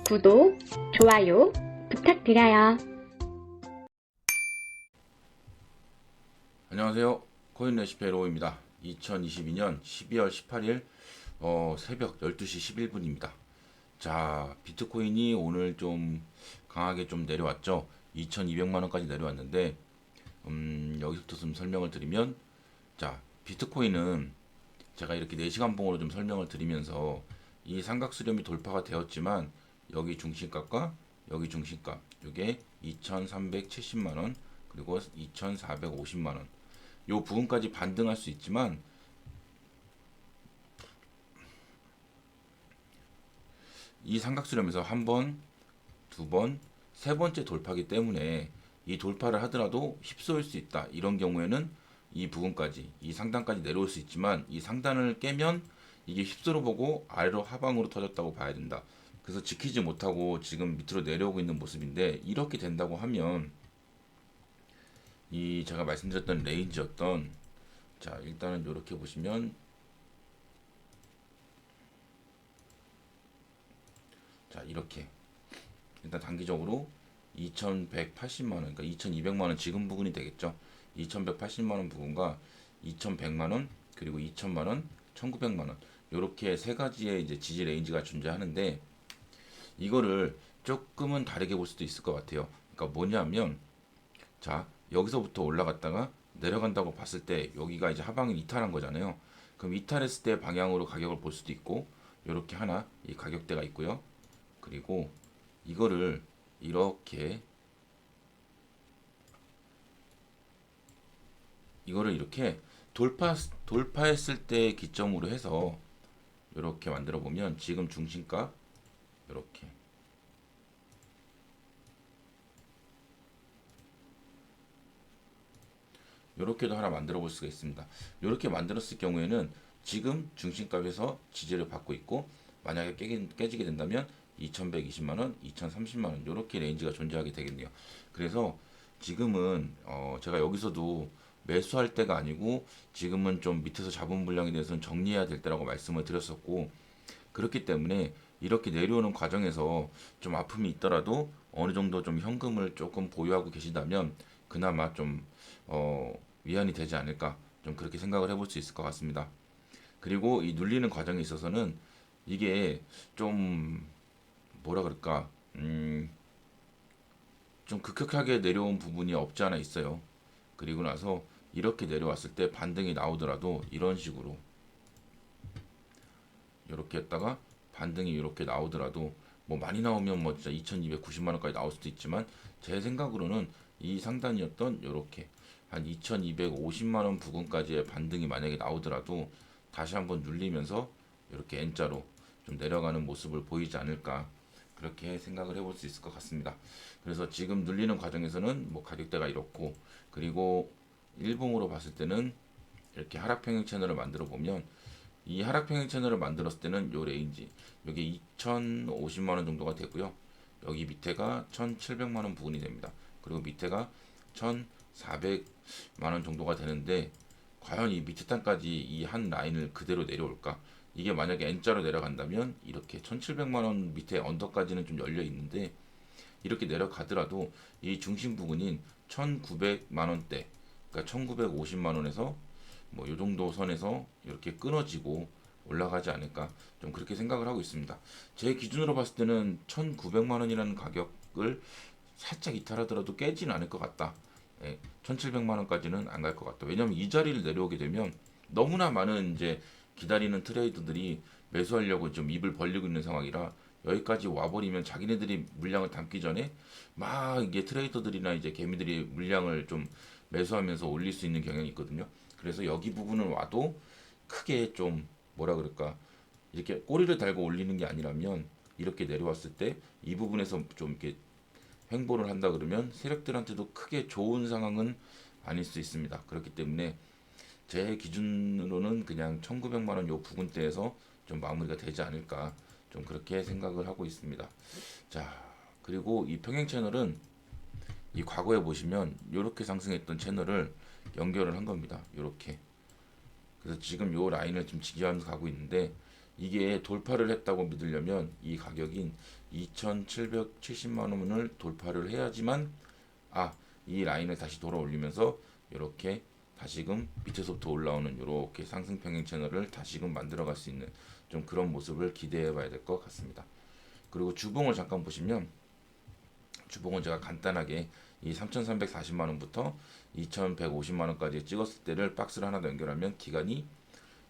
구독, 좋아요 부탁드려요. 안녕하세요. 코인 레시피 로우입니다. 2022년 12월 18일 새벽 12시 11분입니다. 자, 비트코인이 오늘 좀 강하게 좀 내려왔죠. 2200만 원까지 내려왔는데 여기서부터 좀 설명을 드리면, 자, 비트코인은 제가 이렇게 4시간 봉으로 좀 설명을 드리면서 이 삼각 수렴이 돌파가 되었지만 여기 중심값과 여기 중심값, 이게 2370만 원 그리고 2450만 원, 요 부분까지 반등할 수 있지만 이 삼각수렴에서 한 번, 두 번, 세 번째 돌파기 때문에 이 돌파를 하더라도 휩쓸릴 수 있다. 이런 경우에는 이 부분까지, 이 상단까지 내려올 수 있지만 이 상단을 깨면 이게 휩쓸어 보고 아래로 하방으로 터졌다고 봐야 된다. 그래서 지키지 못하고 지금 밑으로 내려오고 있는 모습인데, 이렇게 된다고 하면 이 제가 말씀드렸던 레인지였던, 자, 일단은 이렇게 보시면, 자, 이렇게 일단 단기적으로 2180만원, 그러니까 2200만원 지금 부분이 되겠죠. 2180만원 부분과 2100만원, 그리고 2000만원, 1900만원, 요렇게 세 가지의 이제 지지 레인지가 존재하는데, 이거를 조금은 다르게 볼 수도 있을 것 같아요. 그러니까 뭐냐면, 자, 여기서부터 올라갔다가 내려간다고 봤을 때 여기가 이제 하방을 이탈한 거잖아요. 그럼 이탈했을 때 방향으로 가격을 볼 수도 있고, 요렇게 하나 이 가격대가 있고요. 그리고 이거를 이렇게 돌파했을 때 기점으로 해서 이렇게 만들어 보면, 지금 중심가 이렇게 이렇게도 하나 만들어 볼 수가 있습니다. 이렇게 만들었을 경우에는 지금 중심값에서 지지를 받고 있고, 만약에 깨지게 된다면 2120만원, 2030만원 이렇게 레인지가 존재하게 되겠네요. 그래서 지금은 제가 여기서도 매수할 때가 아니고 지금은 좀 밑에서 잡은 물량에 대해서는 정리해야 될 때라고 말씀을 드렸었고, 그렇기 때문에 이렇게 내려오는 과정에서 좀 아픔이 있더라도 어느 정도 좀 현금을 조금 보유하고 계시다면 그나마 좀 위안이 되지 않을까, 좀 그렇게 생각을 해볼 수 있을 것 같습니다. 그리고 이 눌리는 과정에 있어서는 이게 좀 뭐라 그럴까, 좀 급격하게 내려온 부분이 없지 않아 있어요. 그리고 나서 이렇게 내려왔을 때 반등이 나오더라도 이런 식으로 이렇게 했다가 반등이 이렇게 나오더라도, 뭐 많이 나오면 뭐 진짜 2290만 원까지 나올 수도 있지만, 제 생각으로는 이 상단이었던 이렇게 한 2250만 원 부근까지의 반등이 만약에 나오더라도 다시 한번 눌리면서 이렇게 N자로 좀 내려가는 모습을 보이지 않을까, 그렇게 생각을 해볼 수 있을 것 같습니다. 그래서 지금 눌리는 과정에서는 뭐 가격대가 이렇고, 그리고 일봉으로 봤을 때는 이렇게 하락평행 채널을 만들어 보면, 이 하락평행 채널을 만들었을 때는 요 레인지, 여기 2050만 원 정도가 되고요. 여기 밑에가 1700만 원 부근이 됩니다. 그리고 밑에가 1400만 원 정도가 되는데, 과연 이 밑에 단까지 이 한 라인을 그대로 내려올까? 이게 만약에 N자로 내려간다면 이렇게 1700만 원 밑에 언더까지는 좀 열려 있는데, 이렇게 내려가더라도 이 중심 부근인 1900만 원대, 그러니까 1950만 원에서 뭐 요 정도 선에서 이렇게 끊어지고 올라가지 않을까, 좀 그렇게 생각을 하고 있습니다. 제 기준으로 봤을 때는 1900만 원이라는 가격을 살짝 이탈하더라도 깨지는 않을 것 같다. 예, 1700만 원까지는 안 갈 것 같다. 왜냐면 이 자리를 내려오게 되면 너무나 많은 이제 기다리는 트레이더들이 매수하려고 좀 입을 벌리고 있는 상황이라, 여기까지 와버리면 자기네들이 물량을 담기 전에 막 이게 트레이더들이나 이제 개미들이 물량을 좀 매수하면서 올릴 수 있는 경향이 있거든요. 그래서 여기 부분을 와도 크게 좀 뭐라 그럴까, 이렇게 꼬리를 달고 올리는 게 아니라면 이렇게 내려왔을 때 이 부분에서 좀 이렇게 횡보를 한다 그러면 세력들한테도 크게 좋은 상황은 아닐 수 있습니다. 그렇기 때문에 제 기준으로는 그냥 1900만 원 요 부근대에서 좀 마무리가 되지 않을까, 좀 그렇게 생각을 하고 있습니다. 자, 그리고 이 평행 채널은 이 과거에 보시면 이렇게 상승했던 채널을 연결을 한 겁니다. 이렇게. 그래서 지금 요 라인을 좀 지지하면서 가고 있는데, 이게 돌파를 했다고 믿으려면 이 가격인 2,770만 원을 돌파를 해야지만 이 라인을 다시 돌아 올리면서 이렇게 다시금 밑에서부터 올라오는 이렇게 상승 평행 채널을 다시금 만들어 갈 수 있는 좀 그런 모습을 기대해 봐야 될 것 같습니다. 그리고 주봉을 잠깐 보시면, 주봉은 제가 간단하게 이 3,340만 원부터 2,150만 원까지 찍었을 때를 박스를 하나 더 연결하면 기간이,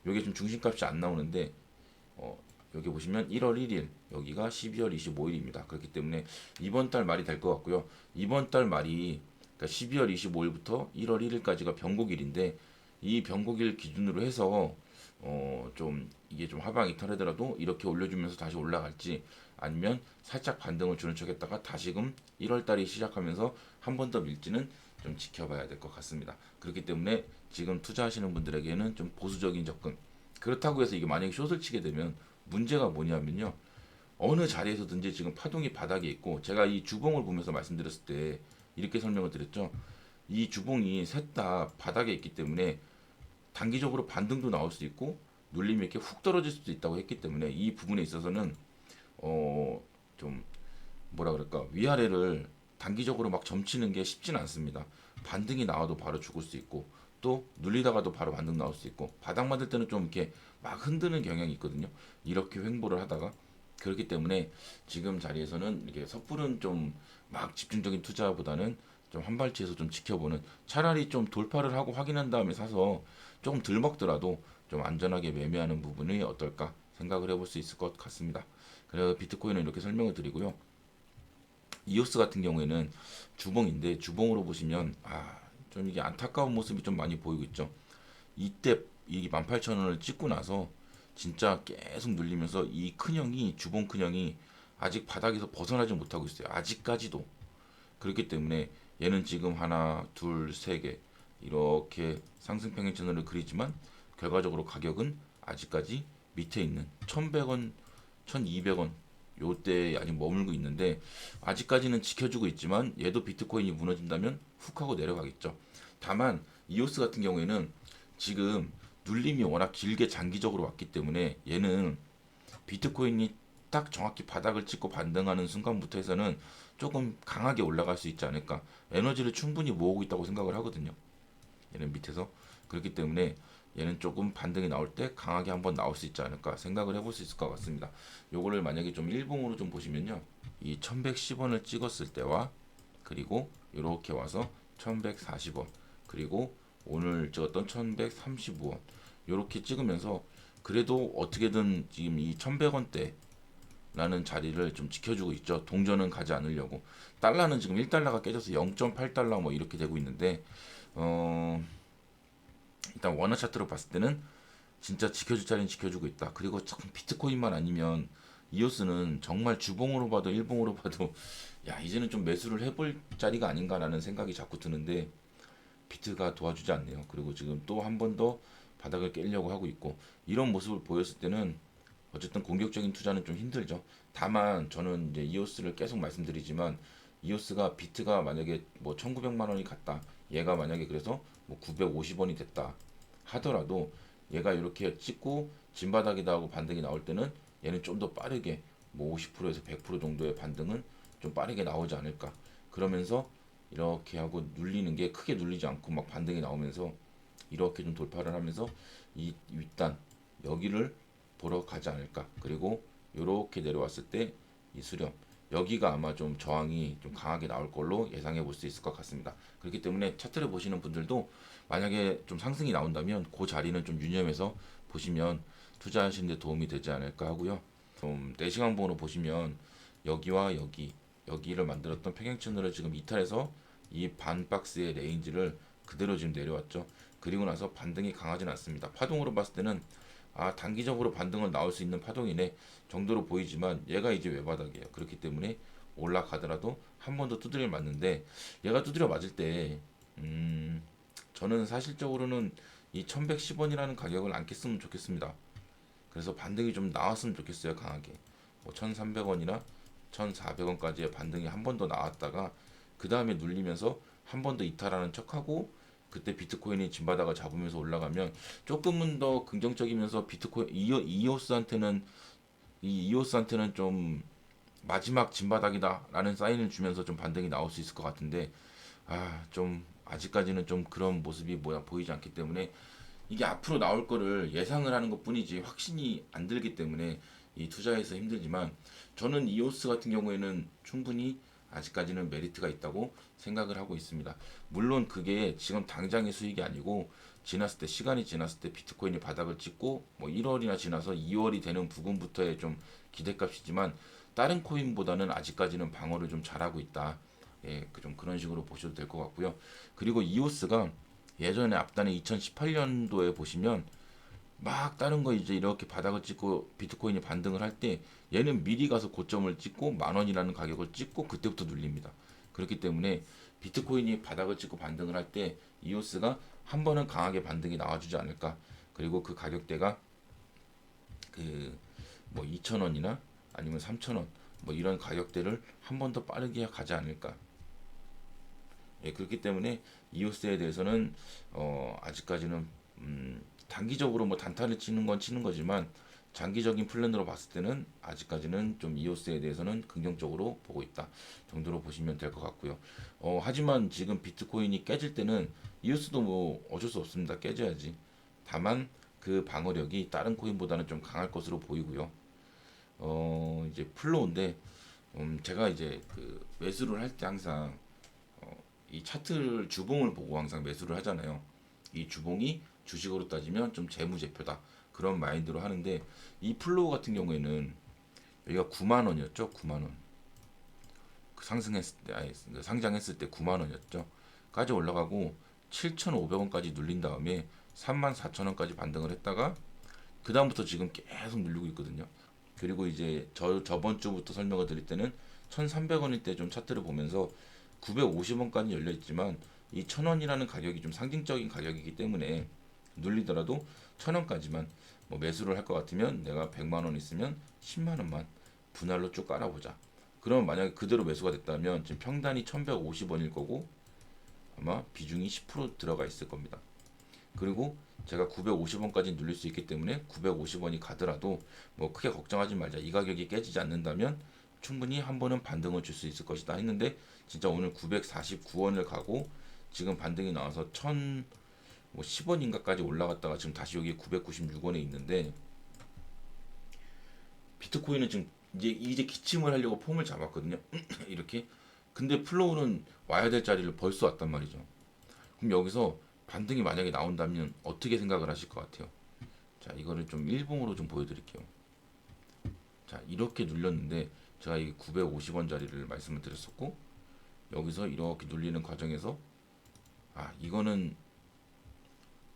여기 좀 중심값이 안 나오는데 여기 보시면 1월 1일, 여기가 12월 25일입니다. 그렇기 때문에 이번 달 말이 될 것 같고요. 이번 달 말이, 그러니까 12월 25일부터 1월 1일까지가 변곡일인데, 이 변곡일 기준으로 해서 좀 이게 좀 하방 이탈하더라도 이렇게 올려주면서 다시 올라갈지, 아니면 살짝 반등을 주는 척했다가 다시금 1월 달이 시작하면서 한 번 더 밀지는 좀 지켜봐야 될 것 같습니다. 그렇기 때문에 지금 투자하시는 분들에게는 좀 보수적인 접근. 그렇다고 해서 이게 만약에 숏을 치게 되면 문제가 뭐냐면요, 어느 자리에서든지 지금 파동이 바닥에 있고, 제가 이 주봉을 보면서 말씀드렸을 때 이렇게 설명을 드렸죠. 이 주봉이 셋 다 바닥에 있기 때문에 단기적으로 반등도 나올 수 있고 눌림이 이렇게 훅 떨어질 수도 있다고 했기 때문에, 이 부분에 있어서는 좀 뭐라 그럴까, 위아래를 단기적으로 막 점치는 게 쉽진 않습니다. 반등이 나와도 바로 죽을 수 있고, 또 눌리다가도 바로 반등 나올 수 있고, 바닥 만들 때는 좀 이렇게 막 흔드는 경향이 있거든요. 이렇게 횡보를 하다가. 그렇기 때문에 지금 자리에서는 이렇게 섣부른 좀 막 집중적인 투자보다는 좀 한 발치에서 좀 지켜보는, 차라리 좀 돌파를 하고 확인한 다음에 사서 조금 덜 먹더라도 좀 안전하게 매매하는 부분이 어떨까 생각을 해볼 수 있을 것 같습니다. 그래서 비트코인은 이렇게 설명을 드리고요. 이오스 같은 경우에는 주봉인데, 주봉으로 보시면 좀 이게 안타까운 모습이 좀 많이 보이고 있죠. 이때 이 18,000원을 찍고 나서 진짜 계속 눌리면서 이 큰형이, 주봉 큰형이 아직 바닥에서 벗어나지 못하고 있어요. 아직까지도. 그렇기 때문에 얘는 지금 하나, 둘, 세 개 이렇게 상승 평행 채널을 그리지만, 결과적으로 가격은 아직까지 밑에 있는 1,100원, 1,200원 요때 아직 머물고 있는데, 아직까지는 지켜주고 있지만 얘도 비트코인이 무너진다면 훅 하고 내려가겠죠. 다만 이오스 같은 경우에는 지금 눌림이 워낙 길게 장기적으로 왔기 때문에 얘는 비트코인이 딱 정확히 바닥을 찍고 반등하는 순간부터 해서는 조금 강하게 올라갈 수 있지 않을까, 에너지를 충분히 모으고 있다고 생각을 하거든요, 얘는 밑에서. 그렇기 때문에 얘는 조금 반등이 나올 때 강하게 한번 나올 수 있지 않을까 생각을 해볼 수 있을 것 같습니다. 요거를 만약에 좀 일봉으로 좀 보시면요, 이 1110원을 찍었을 때와, 그리고 이렇게 와서 1140원, 그리고 오늘 찍었던 1135원 요렇게 찍으면서, 그래도 어떻게든 지금 이 1100원대 라는 자리를 좀 지켜주고 있죠. 동전은 가지 않으려고. 달러는 지금 1달러가 깨져서 0.8달러 뭐 이렇게 되고 있는데, 일단 원화 차트로 봤을 때는 진짜 지켜줄 자리는 지켜주고 있다. 그리고 참 비트코인만 아니면 이오스는 정말 주봉으로 봐도 일봉으로 봐도 야, 이제는 좀 매수를 해볼 자리가 아닌가라는 생각이 자꾸 드는데, 비트가 도와주지 않네요. 그리고 지금 또 한 번 더 바닥을 깨려고 하고 있고, 이런 모습을 보였을 때는 어쨌든 공격적인 투자는 좀 힘들죠. 다만 저는 이제 이오스를 계속 말씀드리지만, 이오스가 비트가 만약에 뭐 1,900만 원이 갔다, 얘가 만약에 그래서 뭐 950원이 됐다 하더라도, 얘가 이렇게 찍고 진바닥이다 하고 반등이 나올 때는 얘는 좀 더 빠르게 뭐 50%에서 100% 정도의 반등은 좀 빠르게 나오지 않을까. 그러면서 이렇게 하고 눌리는 게 크게 눌리지 않고 막 반등이 나오면서 이렇게 좀 돌파를 하면서 이 윗단 여기를 보러 가지 않을까. 그리고 이렇게 내려왔을 때 이 수렴 여기가 아마 좀 저항이 좀 강하게 나올 걸로 예상해 볼 수 있을 것 같습니다. 그렇기 때문에 차트를 보시는 분들도 만약에 좀 상승이 나온다면 그 자리는 좀 유념해서 보시면 투자하시는 데 도움이 되지 않을까 하고요. 좀 4시간 봉으로 보시면 여기와 여기를 만들었던 평행 채널을 지금 이탈해서 이 반 박스의 레인지를 그대로 지금 내려왔죠. 그리고 나서 반등이 강하진 않습니다. 파동으로 봤을 때는 단기적으로 반등은 나올 수 있는 파동이네 정도로 보이지만, 얘가 이제 외바닥이에요. 그렇기 때문에 올라가더라도 한 번 더 두드려 맞는데, 얘가 두드려 맞을 때 저는 사실적으로는 이 1110원이라는 가격을 안 깼으면 좋겠습니다. 그래서 반등이 좀 나왔으면 좋겠어요, 강하게. 뭐 1300원이나 1400원까지의 반등이 한 번 더 나왔다가 그 다음에 눌리면서 한 번 더 이탈하는 척하고 그때 비트코인이 진바닥을 잡으면서 올라가면 조금은 더 긍정적이면서 비트코인 이오스한테는 좀 마지막 진바닥이다라는 사인을 주면서 좀 반등이 나올 수 있을 것 같은데, 좀 아직까지는 좀 그런 모습이 보이지 않기 때문에 이게 앞으로 나올 거를 예상을 하는 것뿐이지 확신이 안 들기 때문에 이 투자에서 힘들지만, 저는 이오스 같은 경우에는 충분히 아직까지는 메리트가 있다고 생각을 하고 있습니다. 물론 그게 지금 당장의 수익이 아니고 지났을 때, 시간이 지났을 때 비트코인이 바닥을 찍고 뭐 1월이나 지나서 2월이 되는 부분부터의 좀 기대값이지만, 다른 코인보다는 아직까지는 방어를 좀 잘하고 있다. 예, 좀 그런 식으로 보셔도 될 것 같고요. 그리고 이오스가 예전에 앞단에 2018년도에 보시면 막 다른 거 이제 이렇게 바닥을 찍고 비트코인이 반등을 할 때, 얘는 미리 가서 고점을 찍고 10,000원이라는 가격을 찍고 그때부터 눌립니다. 그렇기 때문에 비트코인이 바닥을 찍고 반등을 할 때 이오스가 한 번은 강하게 반등이 나와주지 않을까. 그리고 그 가격대가 그 뭐 2,000원이나 아니면 3,000원 뭐 이런 가격대를 한 번 더 빠르게 가지 않을까. 예, 그렇기 때문에 이오스에 대해서는 아직까지는 단기적으로 뭐 단타를 치는 건 치는 거지만, 장기적인 플랜으로 봤을 때는 아직까지는 좀 이오스에 대해서는 긍정적으로 보고 있다 정도로 보시면 될 것 같고요. 하지만 지금 비트코인이 깨질 때는 이오스도 뭐 어쩔 수 없습니다. 깨져야지. 다만 그 방어력이 다른 코인보다는 좀 강할 것으로 보이고요. 이제 플로우인데, 제가 이제 그 매수를 할 때 항상 이 차트를 주봉을 보고 항상 매수를 하잖아요. 이 주봉이 주식으로 따지면 좀 재무제표다, 그런 마인드로 하는데, 이 플로우 같은 경우에는 여기가 9만 원이었죠. 9만 원. 상승했을 때, 상장했을 때 9만 원이었죠. 까지 올라가고 7,500원까지 눌린 다음에 34,000원까지 반등을 했다가 그 다음부터 지금 계속 눌리고 있거든요. 그리고 이제 저번 주부터 설명을 드릴 때는 1,300원일 때 좀 차트를 보면서 950원까지 열려 있지만, 이 1,000원이라는 가격이 좀 상징적인 가격이기 때문에 눌리더라도 1,000원까지만 뭐 매수를 할 것 같으면, 내가 100만 원 있으면 10만 원만 분할로 쭉 깔아보자. 그러면 만약에 그대로 매수가 됐다면 지금 평단이 1,150원일 거고 아마 비중이 10% 들어가 있을 겁니다. 그리고 제가 950원까지 눌릴 수 있기 때문에 950원이 가더라도 뭐 크게 걱정하지 말자. 이 가격이 깨지지 않는다면 충분히 한 번은 반등을 줄 수 있을 것이다 했는데, 진짜 오늘 949원을 가고 지금 반등이 나와서 1,010원인가까지 올라갔다가 지금 다시 여기 996원에 있는데, 비트코인은 지금 이제 기침을 하려고 폼을 잡았거든요. 이렇게. 근데 플로우는 와야 될 자리를 벌써 왔단 말이죠. 그럼 여기서 반등이 만약에 나온다면 어떻게 생각을 하실 것 같아요? 자, 이거를 좀 일봉으로 좀 보여드릴게요. 자, 이렇게 눌렸는데 제가 이 950원 자리를 말씀을 드렸었고, 여기서 이렇게 눌리는 과정에서 이거는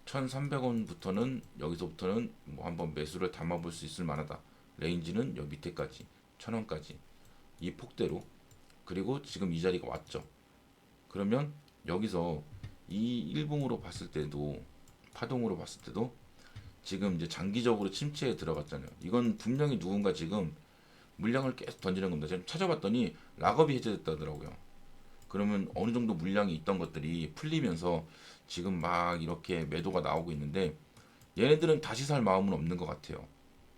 1,300원부터는, 여기서부터는 뭐 한번 매수를 담아볼 수 있을 만하다. 레인지는 여 밑에까지 1,000원까지 이 폭대로. 그리고 지금 이 자리가 왔죠. 그러면 여기서 이 일봉으로 봤을 때도, 파동으로 봤을 때도 지금 이제 장기적으로 침체에 들어갔잖아요. 이건 분명히 누군가 지금 물량을 계속 던지는 겁니다. 제가 찾아봤더니 락업이 해제됐다더라고요. 그러면 어느 정도 물량이 있던 것들이 풀리면서 지금 막 이렇게 매도가 나오고 있는데, 얘네들은 다시 살 마음은 없는 것 같아요.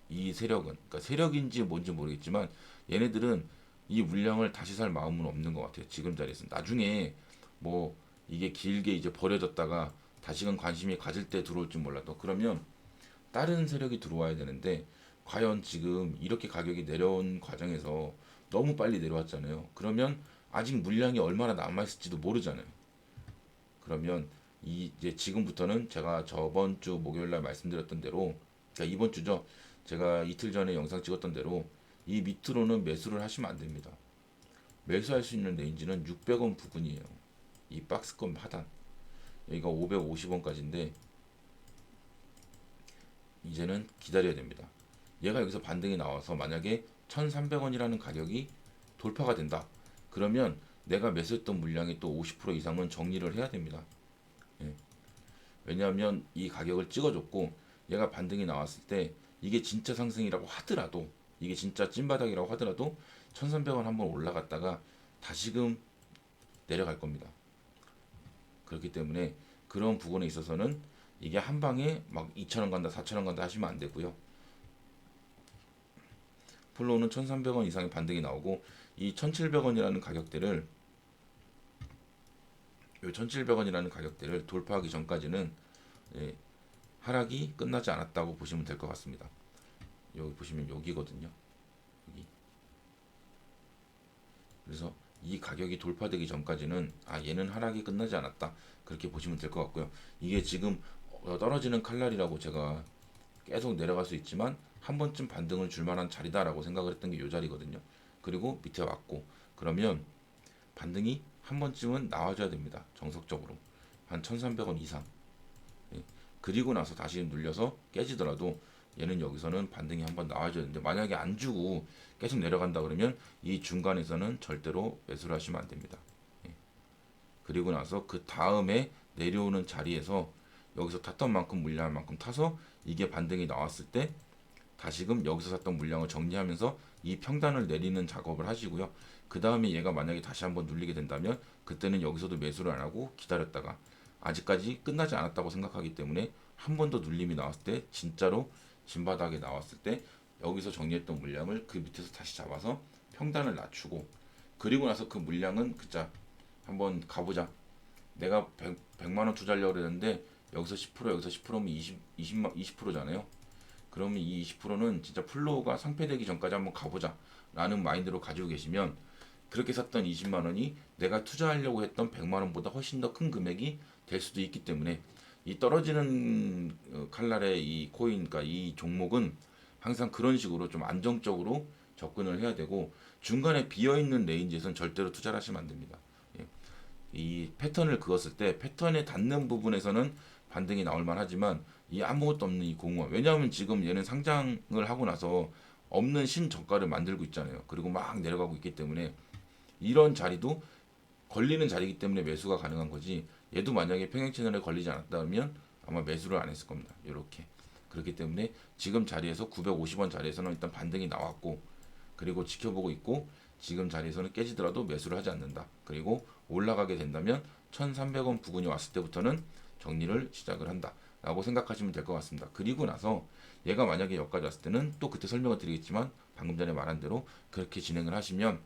이 세력은, 그러니까 세력인지 뭔지 모르겠지만 얘네들은 이 물량을 다시 살 마음은 없는 것 같아요. 지금 자리에서. 나중에 뭐 이게 길게 이제 버려졌다가 다시금 관심이 가질 때 들어올지 몰라도, 그러면 다른 세력이 들어와야 되는데, 과연 지금 이렇게 가격이 내려온 과정에서 너무 빨리 내려왔잖아요. 그러면 아직 물량이 얼마나 남아있을지도 모르잖아요. 그러면 이제 지금부터는 제가 저번 주 목요일 날 말씀드렸던 대로, 그러니까 이번 주죠. 제가 이틀 전에 영상 찍었던 대로 이 밑으로는 매수를 하시면 안 됩니다. 매수할 수 있는 레인지는 600원 부근이에요. 이 박스권 하단. 여기가 550원까지인데 이제는 기다려야 됩니다. 얘가 여기서 반등이 나와서 만약에 1,300원이라는 가격이 돌파가 된다. 그러면 내가 매수했던 물량의 또 50% 이상은 정리를 해야 됩니다. 예. 왜냐하면 이 가격을 찍어줬고, 얘가 반등이 나왔을 때 이게 진짜 상승이라고 하더라도, 이게 진짜 찐바닥이라고 하더라도 1,300원 한번 올라갔다가 다시금 내려갈 겁니다. 그렇기 때문에 그런 부분에 있어서는 이게 한 방에 막 2,000원 간다, 4,000원 간다 하시면 안 되고요. 플로우는 1,300원 이상의 반등이 나오고 이 1,700원이라는 가격대를 이 1,700원이라는 가격대를 돌파하기 전까지는 예, 하락이 끝나지 않았다고 보시면 될 것 같습니다. 여기 보시면 여기거든요. 여기. 그래서 이 가격이 돌파되기 전까지는 얘는 하락이 끝나지 않았다 그렇게 보시면 될 것 같고요. 이게 지금 떨어지는 칼날이라고 제가 계속 내려갈 수 있지만 한 번쯤 반등을 줄 만한 자리다라고 생각을 했던 게 이 자리거든요. 그리고 밑에 왔고 그러면 반등이 한 번쯤은 나와줘야 됩니다. 정석적으로 한 1,300원 이상. 예. 그리고 나서 다시 눌려서 깨지더라도 얘는 여기서는 반등이 한번 나와줘야 되는데 만약에 안 주고 계속 내려간다 그러면 이 중간에서는 절대로 매수를 하시면 안 됩니다. 예. 그리고 나서 그 다음에 내려오는 자리에서 여기서 탔던 만큼 물량을 만큼 타서 이게 반등이 나왔을 때 다시금 여기서 샀던 물량을 정리하면서 이 평단을 내리는 작업을 하시고요. 그 다음에 얘가 만약에 다시 한번 눌리게 된다면 그때는 여기서도 매수를 안 하고 기다렸다가 아직까지 끝나지 않았다고 생각하기 때문에 한 번 더 눌림이 나왔을 때 진짜로 진바닥에 나왔을 때 여기서 정리했던 물량을 그 밑에서 다시 잡아서 평단을 낮추고 그리고 나서 그 물량은 그자 한번 가보자. 내가 100만 원 투자하려고 그랬는데 여기서 10% 여기서 10%면 20%잖아요. 그러면 이 20%는 진짜 플로우가 상폐되기 전까지 한번 가보자 라는 마인드로 가지고 계시면 그렇게 샀던 20만 원이 내가 투자하려고 했던 100만 원보다 훨씬 더 큰 금액이 될 수도 있기 때문에 이 떨어지는 칼날의 이 코인, 그러니까 이 종목은 항상 그런 식으로 좀 안정적으로 접근을 해야 되고 중간에 비어있는 레인지에서는 절대로 투자를 하시면 안 됩니다. 예. 이 패턴을 그었을 때 패턴에 닿는 부분에서는 반등이 나올 만하지만 이 아무것도 없는 이 공원 왜냐하면 지금 얘는 상장을 하고 나서 없는 신저가를 만들고 있잖아요. 그리고 막 내려가고 있기 때문에 이런 자리도 걸리는 자리이기 때문에 매수가 가능한 거지 얘도 만약에 평행 채널에 걸리지 않았다면 아마 매수를 안 했을 겁니다. 이렇게 그렇기 때문에 지금 자리에서 950원 자리에서는 일단 반등이 나왔고 그리고 지켜보고 있고 지금 자리에서는 깨지더라도 매수를 하지 않는다. 그리고 올라가게 된다면 1,300원 부근이 왔을 때부터는 정리를 시작을 한다. 라고 생각하시면 될 것 같습니다. 그리고 나서 얘가 만약에 여기까지 왔을 때는 또 그때 설명을 드리겠지만 방금 전에 말한 대로 그렇게 진행을 하시면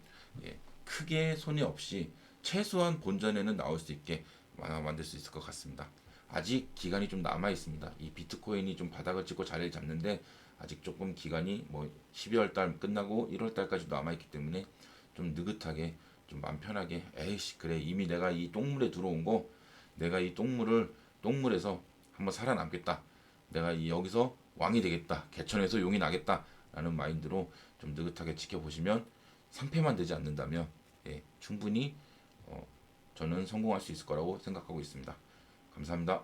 예, 크게 손해 없이 최소한 본전에는 나올 수 있게 만들 수 있을 것 같습니다. 아직 기간이 좀 남아 있습니다. 이 비트코인이 좀 바닥을 찍고 자리를 잡는데 아직 조금 기간이 뭐 12월 달 끝나고 1월 달까지 남아 있기 때문에 좀 느긋하게 좀 마음 편하게 에이씨 그래 이미 내가 이 똥물에 들어온 거 내가 이 똥물에서 한번 살아남겠다. 내가 이 여기서 왕이 되겠다. 개천에서 용이 나겠다. 라는 마인드로 좀 느긋하게 지켜보시면 상패만 되지 않는다면 예, 충분히 저는 성공할 수 있을 거라고 생각하고 있습니다. 감사합니다.